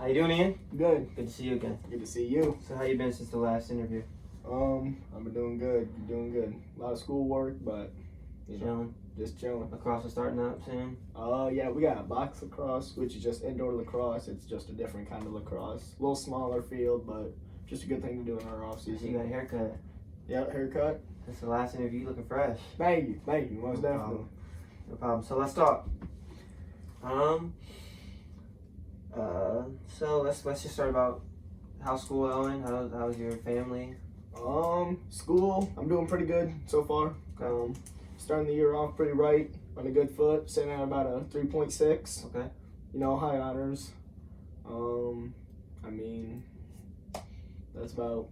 How you doing, Ian? Good. Good to see you again. Good to see you. So how you been since the last interview? I've been doing good. Doing good. A lot of schoolwork, but Chilling. Just chilling. Lacrosse is starting up soon. Yeah, we got box lacrosse, which is just indoor lacrosse. It's just a different kind of lacrosse. A little smaller field, but just a good thing to do in our off So you season. got a haircut. Yeah, haircut. That's the last interview. You looking fresh. Thank you, most No definitely. problem. No problem. So let's talk. So let's just start about how's school going. How's your family? School. I'm doing pretty good so far. Okay. Starting the year off pretty right, on a good foot, sitting at about a 3.6. Okay. High honors. I mean, that's about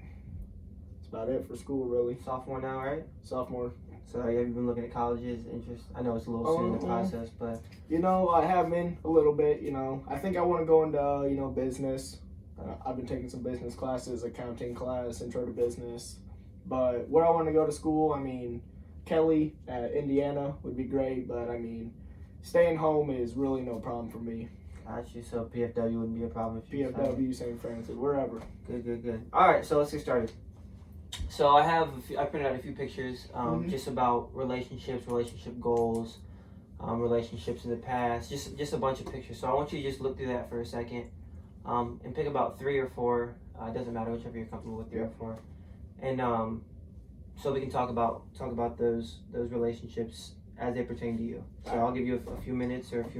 it for school, really. Sophomore now, right? Sophomore. So have you been looking at colleges? Interest? I know it's a little soon in the process, but I have been a little bit. I think I want to go into business. I've been taking some business classes, accounting class, intro to business. But where I want to go to school, I mean, Kelly at Indiana would be great. But I mean, staying home is really no problem for me. got you. So PFW wouldn't be a problem if you decided. PFW, St. Francis, wherever. Good. All right, so let's get started. So I printed out a few pictures, just about relationships, relationship goals, relationships in the past, just a bunch of pictures. So I want you to just look through that for a second, and pick about 3 or 4. It doesn't matter, whichever you're comfortable with, 3 or 4, and so we can talk about those relationships as they pertain to you. So I'll give you a few minutes or a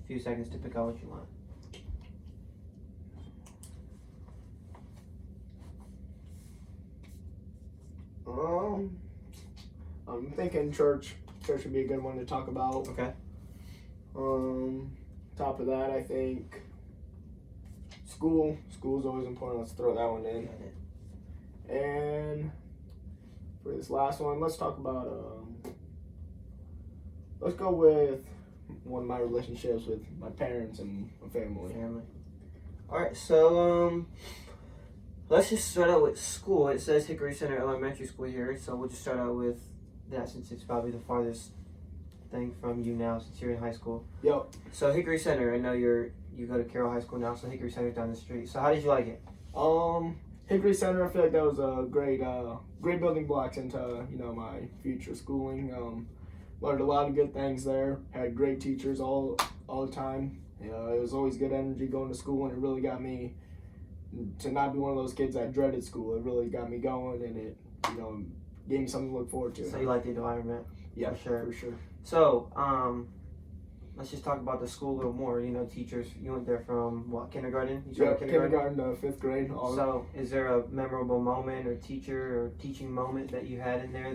few seconds to pick out what you want. I'm thinking church. Church would be a good one to talk about. Okay. Top of that, I think school. School's always important. Let's throw that one in. And for this last one, let's talk about. Let's go with one of my relationships with my parents and my family. All right. So let's just start out with school. It says Hickory Center Elementary School here, so we'll just start out with that since it's probably the farthest thing from you now since you're in high school. Yep. So Hickory Center, I know you go to Carroll High School now, so Hickory Center's down the street. So how did you like it? Hickory Center, I feel like that was a great building blocks into my future schooling. Learned a lot of good things there. Had great teachers all the time. It was always good energy going to school, and it really got me to not be one of those kids that dreaded school. It really got me going, and it gave me something to look forward to. So you like the environment? Yeah, for sure. For sure. So let's just talk about the school a little more. Teachers. You went there from what, kindergarten? You started kindergarten to 5th grade. So is there a memorable moment or teacher or teaching moment that you had in there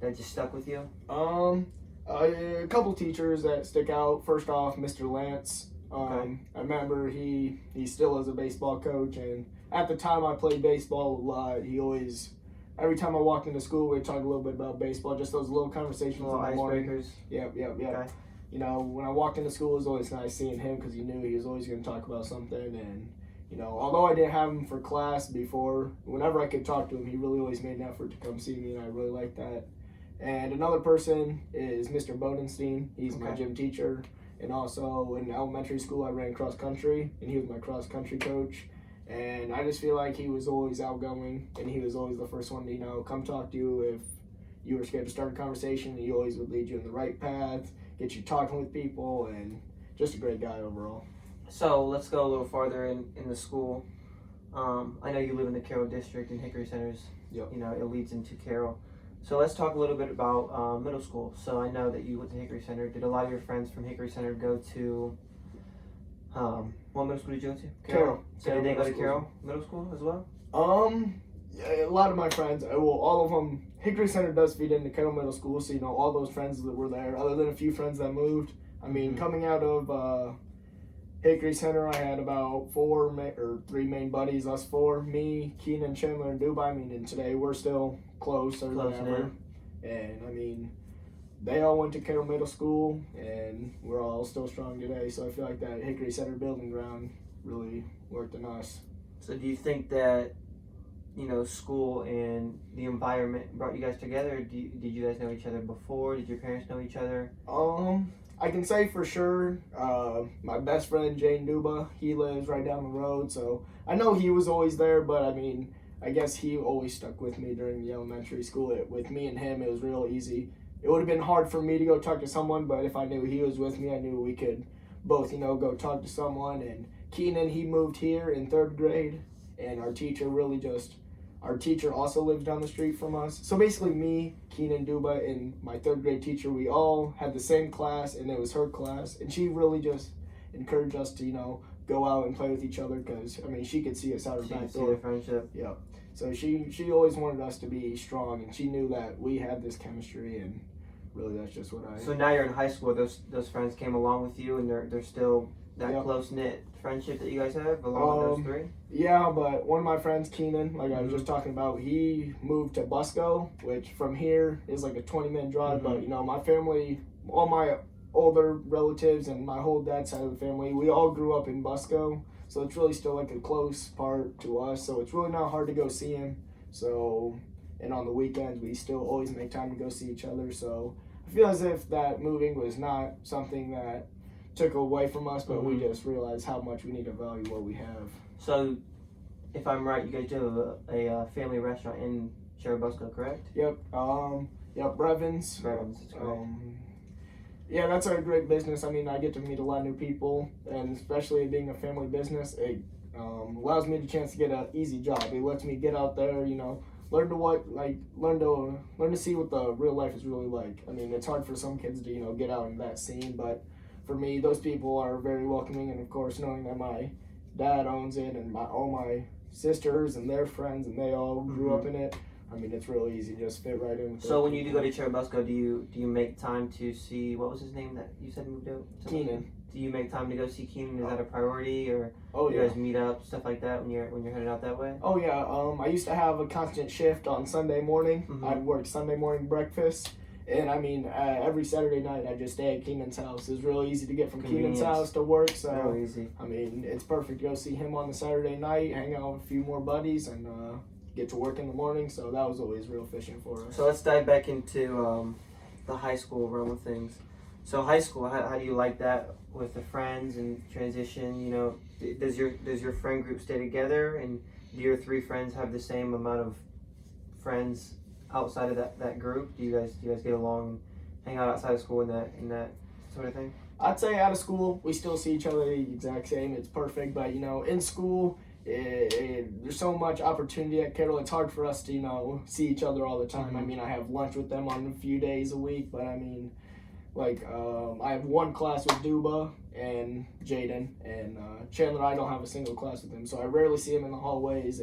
that just stuck with you? A couple teachers that stick out. First off, Mr. Lance. Okay. I remember he still is a baseball coach, and at the time I played baseball a lot. He always, every time I walked into school, we'd talk a little bit about baseball, just those little conversations Little in the morning. icebreakers. Yep. Okay. When I walked into school, it was always nice seeing him because you knew he was always going to talk about something. And, although I didn't have him for class before, whenever I could talk to him, he really always made an effort to come see me, and I really liked that. And another person is Mr. Bodenstein. He's my gym teacher. And also in elementary school, I ran cross country, and he was my cross country coach. And I just feel like he was always outgoing, and he was always the first one to, come talk to you if you were scared to start a conversation. He always would lead you in the right path, get you talking with people, and just a great guy overall. So let's go a little farther in the school. I know you live in the Carroll district, and Hickory Center's, Yep. It leads into Carroll. So let's talk a little bit about middle school. So I know that you went to Hickory Center. Did a lot of your friends from Hickory Center go to, what middle school did you go to? Carroll. So did they go to Carroll Middle School as well? Yeah, a lot of my friends, all of them, Hickory Center does feed into Carroll Middle School, so all those friends that were there, other than a few friends that moved. I mean, coming out of Hickory Center, I had about 3 main buddies, us 4, me, Keenan, Chandler, and Dubai. I mean, and today we're still closer than ever. And I mean, they all went to Carroll Middle School, and we're all still strong today. So I feel like that Hickory Center building ground really worked on us. So do you think that, school and the environment brought you guys together? Did you guys know each other before? Did your parents know each other? I can say for sure, my best friend Jane Duba, he lives right down the road, so I know he was always there, but I mean, I guess he always stuck with me during the elementary school. With me and him, it was real easy. It would have been hard for me to go talk to someone, but if I knew he was with me, I knew we could both, go talk to someone. And Keenan, he moved here in 3rd grade, and our teacher also lives down the street from us. So basically me, Keenan Duba, and my 3rd grade teacher, we all had the same class, and it was her class. And she really just encouraged us to, go out and play with each other because, I mean, she could see us out her back door. See the friendship. Yeah. So she always wanted us to be strong, and she knew that we had this chemistry, and really that's just what So now you're in high school, those friends came along with you, and they're still that close-knit friendship that you guys have along with those three? Yeah, but one of my friends, Keenan, like I was just talking about, he moved to Busco, which from here is like a 20-minute drive, but my family, all my older relatives and my whole dad's side of the family, we all grew up in Busco, so it's really still like a close part to us, so it's really not hard to go see him. So, and on the weekends, we still always make time to go see each other, so I feel as if that moving was not something that took away from us, but we just realized how much we need to value what we have. So, if I'm right, you guys do have a family restaurant in Churubusco, correct? Yep. Brevins. Brevins, that's correct. Yeah, that's a great business. I mean, I get to meet a lot of new people, and especially being a family business, it allows me the chance to get an easy job. It lets me get out there, learn to see what the real life is really like. I mean, it's hard for some kids to get out in that scene, but for me, those people are very welcoming, and of course, knowing that my dad owns it and all my sisters and their friends and they all grew up in it. I mean, it's really easy to just fit right in. So when you do go to Churubusco, do you make time to see, what was his name that you said moved out? Keenan. Do you make time to go see Keenan? Is that a priority, or do you guys meet up, stuff like that when you're headed out that way? Oh yeah, I used to have a constant shift on Sunday morning. I'd work Sunday morning breakfast, and I mean every Saturday night I'd just stay at Keenan's house. It's really easy to get from Keenan's house to work, so real easy. I mean it's perfect to go see him on the Saturday night, hang out with a few more buddies, and get to work in the morning. So that was always real efficient for us. So let's dive back into the high school realm of things. So high school, how do you like that with the friends and transition? Does your friend group stay together, and do your 3 friends have the same amount of friends outside of that group? Do you guys get along and hang out outside of school in that sort of thing? I'd say out of school we still see each other the exact same. It's perfect, but in school there's so much opportunity at Kittle. It's hard for us to see each other all the time. I mean, I have lunch with them on a few days a week, but I mean, like I have one class with Duba and Jaden, and Chandler, I don't have a single class with him, so I rarely see him in the hallways.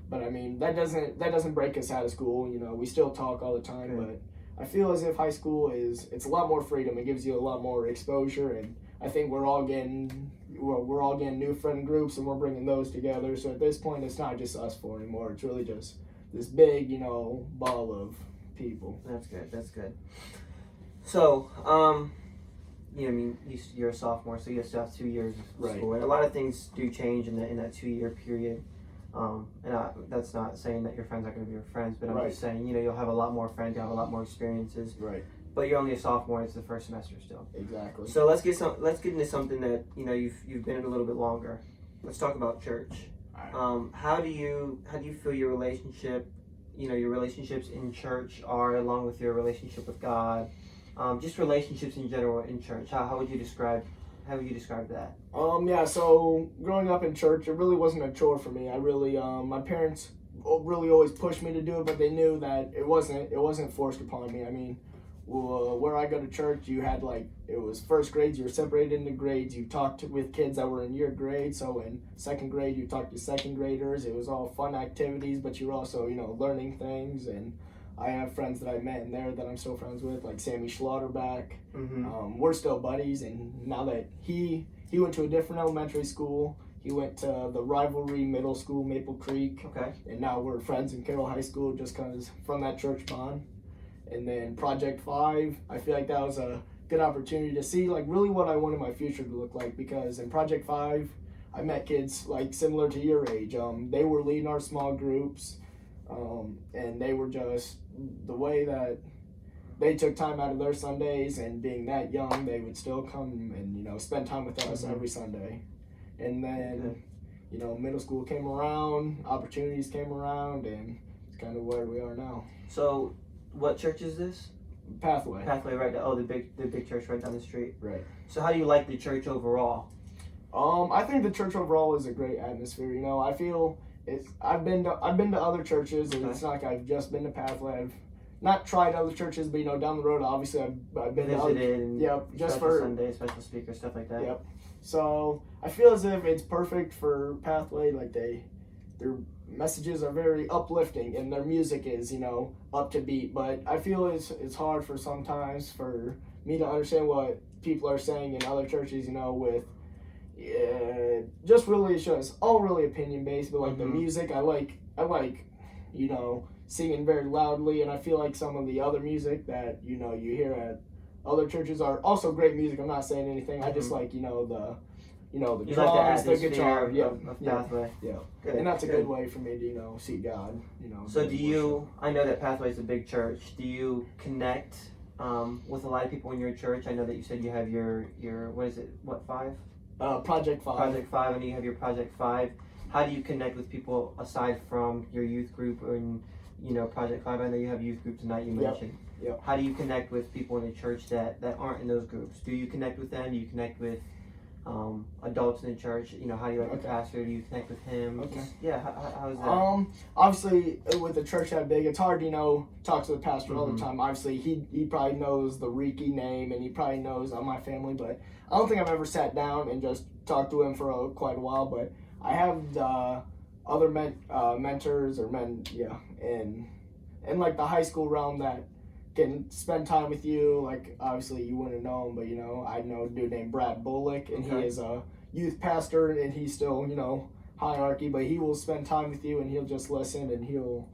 But I mean, that doesn't break us out of school. We still talk all the time. Okay. But I feel as if high school it's a lot more freedom. It gives you a lot more exposure, and I think we're all getting new friend groups, and we're bringing those together. So at this point, it's not just us 4 anymore. It's really just this big, ball of people. That's good. So, you're a sophomore, so you still have 2 years of school, and a lot of things do change in that 2-year period. That's not saying that your friends aren't going to be your friends, but I'm just saying, you'll have a lot more friends, you'll have a lot more experiences. Right. But you're only a sophomore; it's the first semester still. Exactly. So let's get into something that you've been in a little bit longer. Let's talk about church. Right. How do you feel your relationship, your relationships in church are, along with your relationship with God, just relationships in general in church? How would you describe that? Yeah. So growing up in church, it really wasn't a chore for me. I really, my parents really always pushed me to do it, but they knew that it wasn't forced upon me. I mean, where I go to church, you had it was first grades, you were separated into grades. You talked with kids that were in your grade. So in 2nd grade, you talked to 2nd graders. It was all fun activities, but you were also, learning things. And I have friends that I met in there that I'm still friends with, like Sammy Schlotterback. We're still buddies, and now that he went to a different elementary school, he went to the rivalry middle school, Maple Creek. Okay. And now we're friends in Carroll High School just because from that church bond. And then Project 5, I feel like that was a good opportunity to see really what I wanted my future to look like, because in Project 5, I met kids similar to your age. They were leading our small groups, and they were just the way they took time out of their Sundays, and being that young, they would still come and, you know, spend time with us every Sunday. And then, you know, middle school came around, opportunities came around, and it's kind of where we are now. So, what church is this? Pathway. Pathway, right? Oh, the big church right down the street. Right. So, how do you like the church overall? I think the church overall is a great atmosphere. You know, I feel I've been to other churches, and it's not like I've just been to Pathway. I've not tried other churches, but, you know, down the road, obviously, I've been to other. And just special for Sunday, special speaker, stuff like that. Yep. So I feel as if it's perfect for Pathway. Like their messages are very uplifting, and their music is, you know, up to beat. But I feel it's hard for sometimes for me to understand what people are saying in other churches. You know, with just really it's just all really opinion based. But like the music, I like you know, singing very loudly, and I feel like some of the other music that, you know, you hear at other churches are also great music. I'm not saying anything. I just like, you know, the drums, the guitar, of Pathway. Yeah. Good, And that's a good way for me to, you know, see God, you know. So do you, I know that Pathway is a big church. Do you connect with a lot of people in your church? I know that you said you have your what is it, what, 5? Project 5. Project 5, and you have your Project 5. How do you connect with people aside from your youth group and, you know, Project 5? I know you have youth group tonight, you mentioned. Yep. How do you connect with people in the church that aren't in those groups? Do you connect with them? Do you connect with adults in the church? You know, how do you like the pastor? Do you connect with him? Okay. How is that? Obviously, with a church that big, it's hard to, you know, talk to the pastor all the time. Obviously, he probably knows the Riki name, and he probably knows my family, but I don't think I've ever sat down and just talked to him for quite a while. But I have other mentors or men, in like the high school realm that can spend time with you. Like, obviously you wouldn't know him, but, you know, I know a dude named Brad Bullock, and he is a youth pastor, and he's still, you know, hierarchy, but he will spend time with you, and he'll just listen, and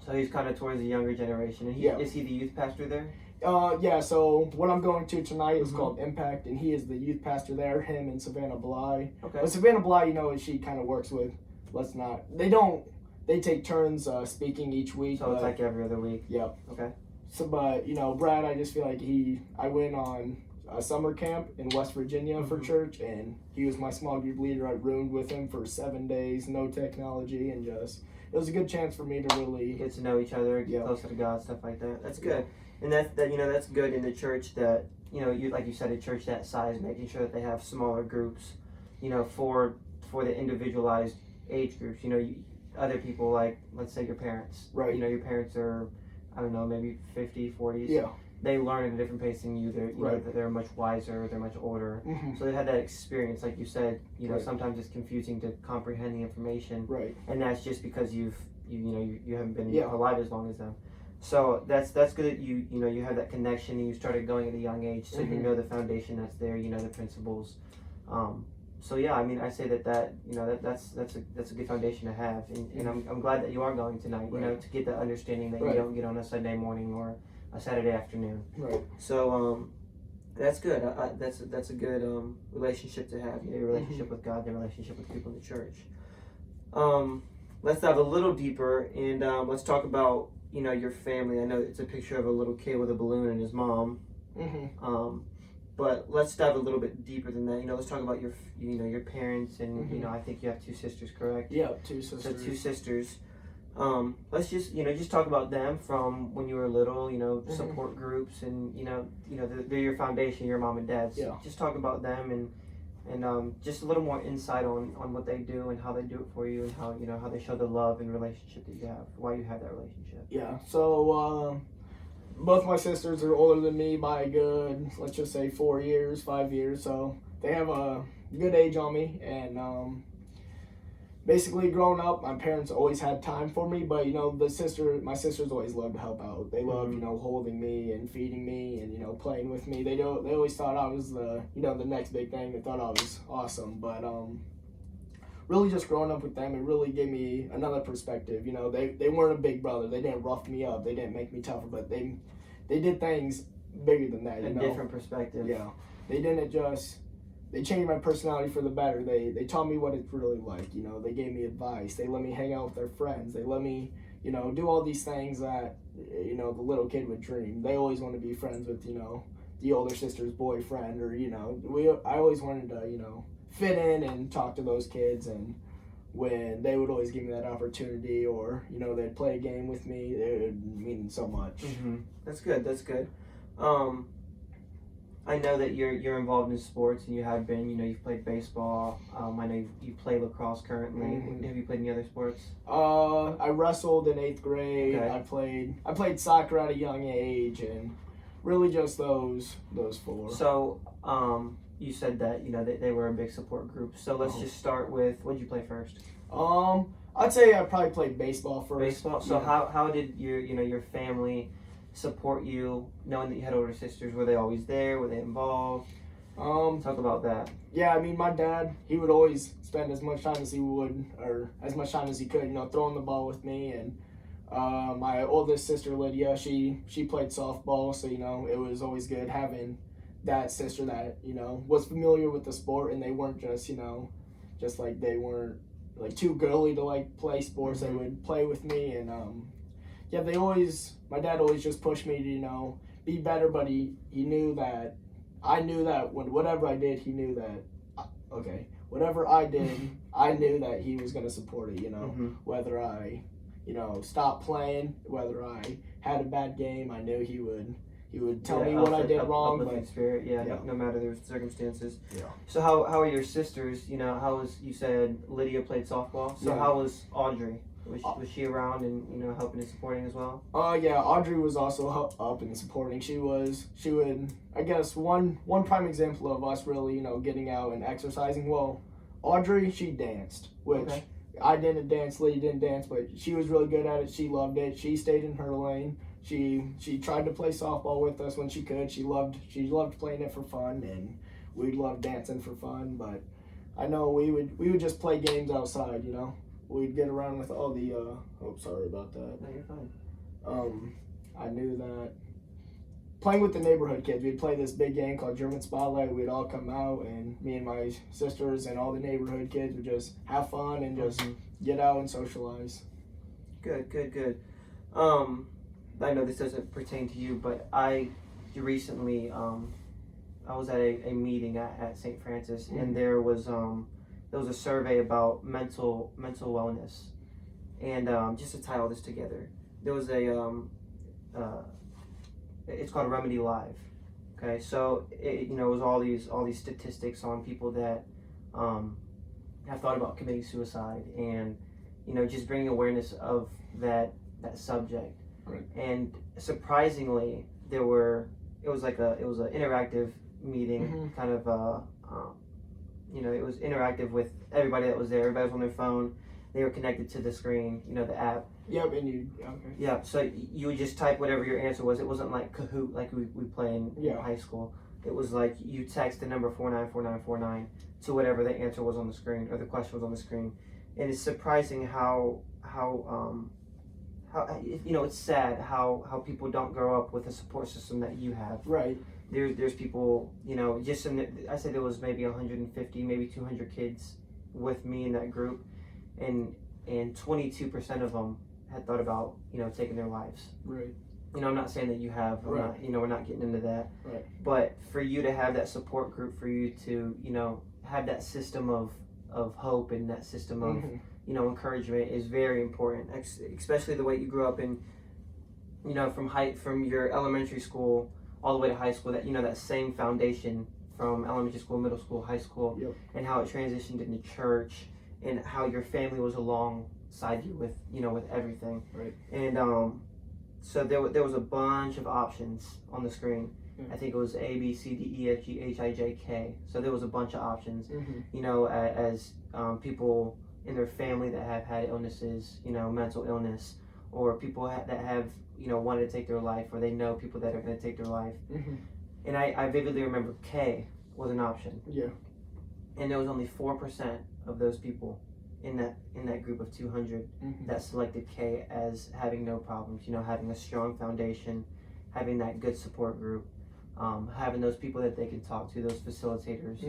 So he's kind of towards the younger generation, and is he the youth pastor there? So what I'm going to tonight is called Impact, and he is the youth pastor there, him and Savannah Bly. Okay. But Savannah Bly, you know, she kind of works with, they take turns speaking each week. So it's like every other week? Yep. Okay. So, but, you know, Brad, I just feel like I went on a summer camp in West Virginia for church, and he was my small group leader. I roomed with him for 7 days, no technology, and just, it was a good chance for me to really get to know each other, get closer to God, stuff like that. That's good. And that's good in the church that, you know, like you said, a church that size, making sure that they have smaller groups, you know, for the individualized age groups. You know, other people, like, let's say your parents. Right. You know, your parents are, I don't know, maybe 50, 40s. Yeah. They learn at a different pace than you. They're much wiser, they're much older. So they've had that experience, like you said, you know, sometimes it's confusing to comprehend the information. Right. And that's just because you haven't been alive as long as them. So that's good that you have that connection, and you started going at a young age, so you know the foundation that's there, you know the principles. So yeah, I mean, I say that you know that's a good foundation to have, and I'm glad that you are going tonight, you know, to get that understanding that you don't get on a Sunday morning or a Saturday afternoon. Right. So that's good. That's a good relationship to have. You know, your relationship with God, your relationship with people in the church. Let's dive a little deeper, and let's talk about, you know, your family. I know it's a picture of a little kid with a balloon and his mom. But let's dive a little bit deeper than that. You know, let's talk about your parents, and you know, I think you have 2 sisters, correct? Yeah, 2 sisters. So 2 sisters. Let's just talk about them from when you were little. You know, support groups, and you know they're your foundation, your mom and dad. So just talk about them, and just a little more insight on what they do and how they do it for you, and how they show the love and relationship that you have, why you have that relationship. Yeah. So both my sisters are older than me by a good, let's just say 4 years, 5 years. So they have a good age on me, and basically growing up, my parents always had time for me, but you know, my sisters always loved to help out. They loved, you know, holding me and feeding me and, you know, playing with me. They always thought I was the next big thing. They thought I was awesome, but really just growing up with them, it really gave me another perspective. You know, they weren't a big brother. They didn't rough me up. They didn't make me tougher, but they did things bigger than that. You know? Different perspective. Yeah, they didn't just. They changed my personality for the better. They taught me what it's really like. You know, they gave me advice. They let me hang out with their friends. They let me, do all these things that, the little kid would dream. They always want to be friends with, the older sister's boyfriend, or, I always wanted to, fit in and talk to those kids. And when they would always give me that opportunity, or, they'd play a game with me, it would mean so much. That's good. That's good. I know that you're involved in sports, and you have been. You've played baseball. I know you play lacrosse currently. Have you played any other sports? I wrestled in 8th grade. Okay. I played soccer at a young age, and really just those four. So, you said that they were a big support group. So let's just start with, what did you play first? I'd say I probably played baseball first. Baseball. So how did your family support you, knowing that you had older sisters? Were they always there? Were they involved? Talk about that. Yeah, I mean, my dad, he would always spend as much time as he would, or as much time as he could, throwing the ball with me. And my oldest sister, Lydia, she played softball, so, it was always good having that sister that, was familiar with the sport, and they weren't just, just like they weren't like too girly to like play sports. They would play with me, and my dad always just pushed me to, be better, but he knew that I knew that whatever I did, he knew that, whatever I did, I knew that he was going to support it, whether I, stopped playing, whether I had a bad game, I knew he would tell me what I did wrong. But spirit, no matter the circumstances. Yeah. So how are your sisters? You said Lydia played softball. So how was Audrey? Was she around and helping and supporting as well? Yeah, Audrey was also up and supporting. She would, I guess, one prime example of us really getting out and exercising. Well, Audrey, she danced, which I didn't dance, Lydia didn't dance, but she was really good at it. She loved it. She stayed in her lane. She tried to play softball with us when she could. She loved playing it for fun, and we loved dancing for fun. But I know we would just play games outside. We'd get around with all the. Sorry about that. No, you're fine. I knew that playing with the neighborhood kids, we'd play this big game called German Spotlight. We'd all come out, and me and my sisters and all the neighborhood kids would just have fun and just get out and socialize. Good. I know this doesn't pertain to you, but I recently I was at a meeting at St. Francis, and there was a survey about mental wellness, and just to tie all this together, there was it's called Remedy Live. Okay, so it was all these statistics on people that have thought about committing suicide, and just bringing awareness of that subject. Right. And surprisingly, it was an interactive meeting, kind of it was interactive with everybody that was there. Everybody was on their phone. They were connected to the screen, the app. Yep, and you, okay. Yeah, so you would just type whatever your answer was. It wasn't like Kahoot like we play in high school. It was like you text the number 494949 to whatever the answer was on the screen, or the question was on the screen. And it's surprising how it's sad how people don't grow up with a support system that you have. Right. There's people, just I said there was maybe 150, maybe 200 kids with me in that group, and 22% of them had thought about taking their lives. Right. I'm not saying that you have. Right. We're not getting into that. Right. But for you to have that support group, for you to have that system of hope, and that system of encouragement is very important, especially the way you grew up in, from your elementary school all the way to high school, that that same foundation from elementary school, middle school, high school, and how it transitioned into church, and how your family was alongside you with with everything. Right. And so there was a bunch of options on the screen. I think it was A, B, C, D, E, F, G, H, I, J, K. So there was a bunch of options. As people in their family that have had illnesses, mental illness, or people that have, wanted to take their life, or they know people that are going to take their life. And I vividly remember K was an option. Yeah. And there was only 4% of those people in that group of 200 that selected K as having no problems, having a strong foundation, having that good support group, having those people that they can talk to, those facilitators,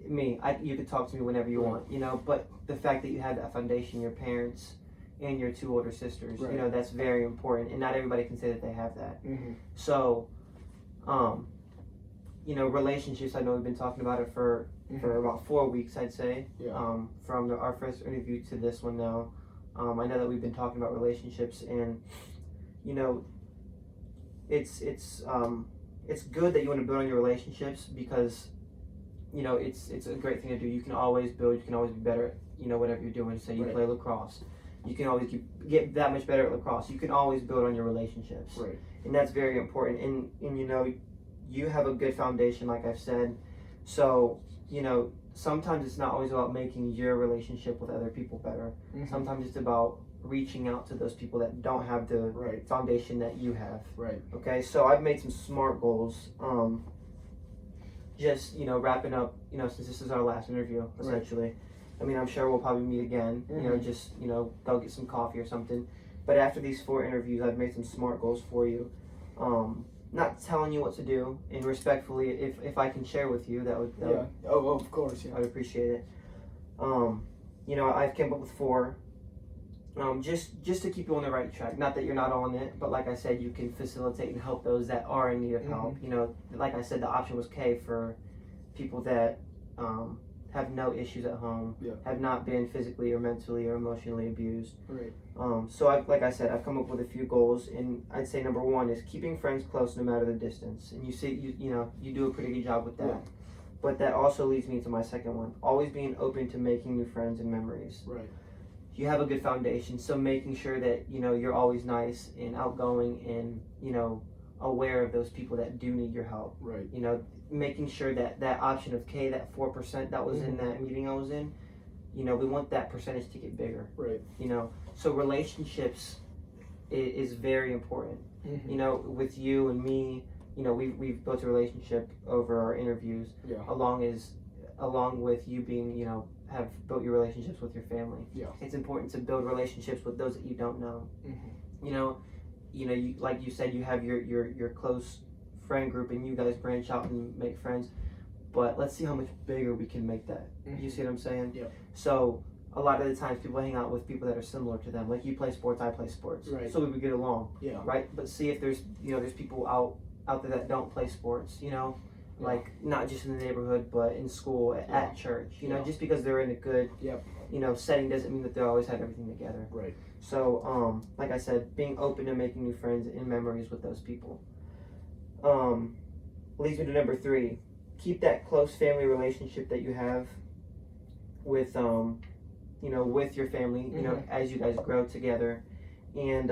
me, you could talk to me whenever you want, but the fact that you had that foundation, your parents, and your 2 older sisters. Right. You know, that's very important, and not everybody can say that they have that. Mm-hmm. So, you know, relationships, I know we've been talking about it for about 4 weeks, I'd say. Yeah. From our first interview to this one now. I know that we've been talking about relationships, and, you know, it's good that you want to build on your relationships because, you know, it's a great thing to do. You can always build, you can always be better at, you know, whatever you're doing. Say you Right. play lacrosse. You can always get that much better at lacrosse. You can always build on your relationships. Right. And that's very important. And you know, you have a good foundation, like I've said. So, you know, sometimes it's not always about making your relationship with other people better. Mm-hmm. Sometimes it's about reaching out to those people that don't have the Right. foundation that you have. Right. Okay, so I've made some SMART goals. Just, you know, wrapping up, you know, since this is our last interview, essentially. I mean, I'm sure we'll probably meet again, you know, just, you know, go get some coffee or something. But after these 4 interviews, I've made some SMART goals for you. Not telling you what to do, and respectfully, if I can share with you, that would Oh, of course, yeah. I'd appreciate it. You know, I've came up with 4. Just to keep you on the right track. Not that you're not on it, but like I said, you can facilitate and help those that are in need of help. You know, like I said, the option was K for people that have no issues at home, have not been physically or mentally or emotionally abused. Right. So like I said, I've come up with a few goals, and I'd say number 1 is keeping friends close no matter the distance. And you know, you do a pretty good job with that. Yeah. But that also leads me to my second one: always being open to making new friends and memories. Right. You have a good foundation, so making sure that, you know, you're always nice and outgoing and, you know, aware of those people that do need your help. Right. You know, making sure that that option of K, that 4% that was in that meeting I was in, you know, we want that percentage to get bigger. Right. You know, so relationships is very important. Mm-hmm. You know, with you and me, you know, we've built a relationship over our interviews, Yeah. along with you being, you know, have built your relationships with your family. Yeah. It's important to build relationships with those that you don't know. Mm-hmm. You know, you like you said, you have your close friend group, and you guys branch out and make friends. But let's see how much bigger we can make that. You see what I'm saying? Yeah. So a lot of the times people hang out with people that are similar to them. Like you play sports, I play sports. Right. So we would get along. Yeah. Right. But see if there's there's people out there that don't play sports. You know. Yeah. Like not just in the neighborhood, but in school, at church. You know, just because they're in a good, you know, setting doesn't mean that they always have everything together. Right. So, like I said, being open to making new friends and memories with those people. Leads me to number 3. Keep that close family relationship that you have with, you know, with your family. You know, as you guys grow together, and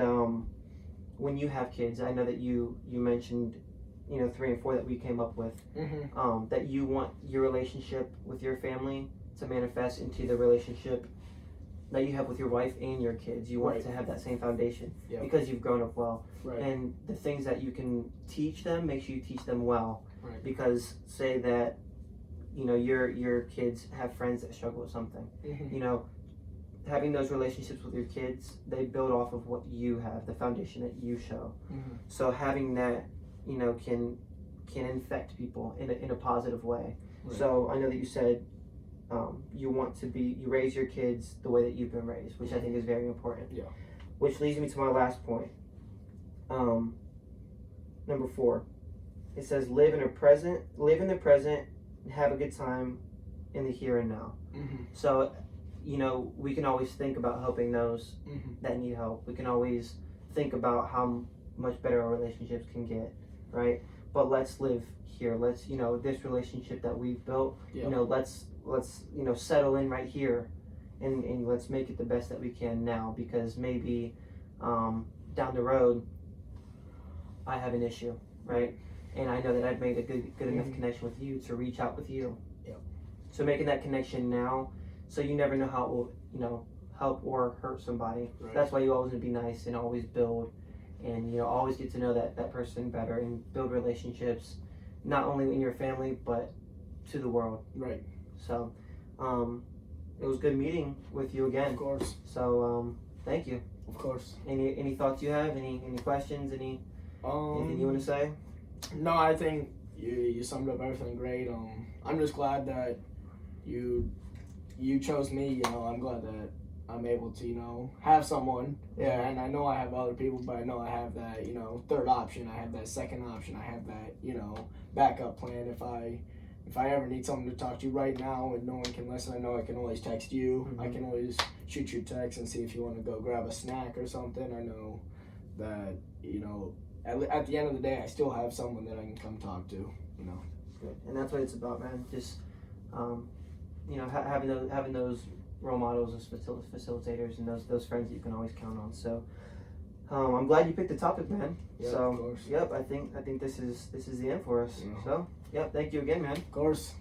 when you have kids, I know that you mentioned, you know, 3 and 4 that we came up with, that you want your relationship with your family to manifest into the relationship that you have with your wife and your kids. You want to have that same foundation because you've grown up well. Right. And the things that you can teach them, make sure you teach them well. Right. Because say that, you know, your kids have friends that struggle with something. You know, having those relationships with your kids, they build off of what you have, the foundation that you show. So having that, you know, can infect people in a positive way. Right. So I know that you said you raise your kids the way that you've been raised, which I think is very important. Yeah. Which leads me to my last point. Number 4, it says live in the present, and have a good time in the here and now. So, you know, we can always think about helping those that need help. We can always think about how much better our relationships can get, right? But let's live here. Let's, you know, this relationship that we've built, you know, let's you know, settle in right here, and let's make it the best that we can now, because maybe down the road I have an issue, right? And I know that I've made a good enough connection with you to reach out with you. So making that connection now, so you never know how it will, you know, help or hurt somebody. Right. That's why you always want to be nice and always build, and, you know, always get to know that person better and build relationships, not only in your family but to the world. Right. So, it was good meeting with you again. Of course. So, thank you. Of course. Any thoughts you have? Any questions? Anything you want to say? No, I think you summed up everything great. I'm just glad that you chose me. You know, I'm glad that I'm able to, you know, have someone. Yeah, and I know I have other people, but I know I have that, you know, third option. I have that second option. I have that, you know, backup plan. If I ever need someone to talk to right now and no one can listen, I know I can always text you. I can always shoot you a text and see if you want to go grab a snack or something. I know that, you know, at the end of the day, I still have someone that I can come talk to, you know. Good. And that's what it's about, man. Just, you know, having those role models as facilitators and those friends that you can always count on. So, I'm glad you picked the topic, man. Yeah, so, of course. yep, I think this is the end for us. Yeah. So, yep, thank you again, man. Of course.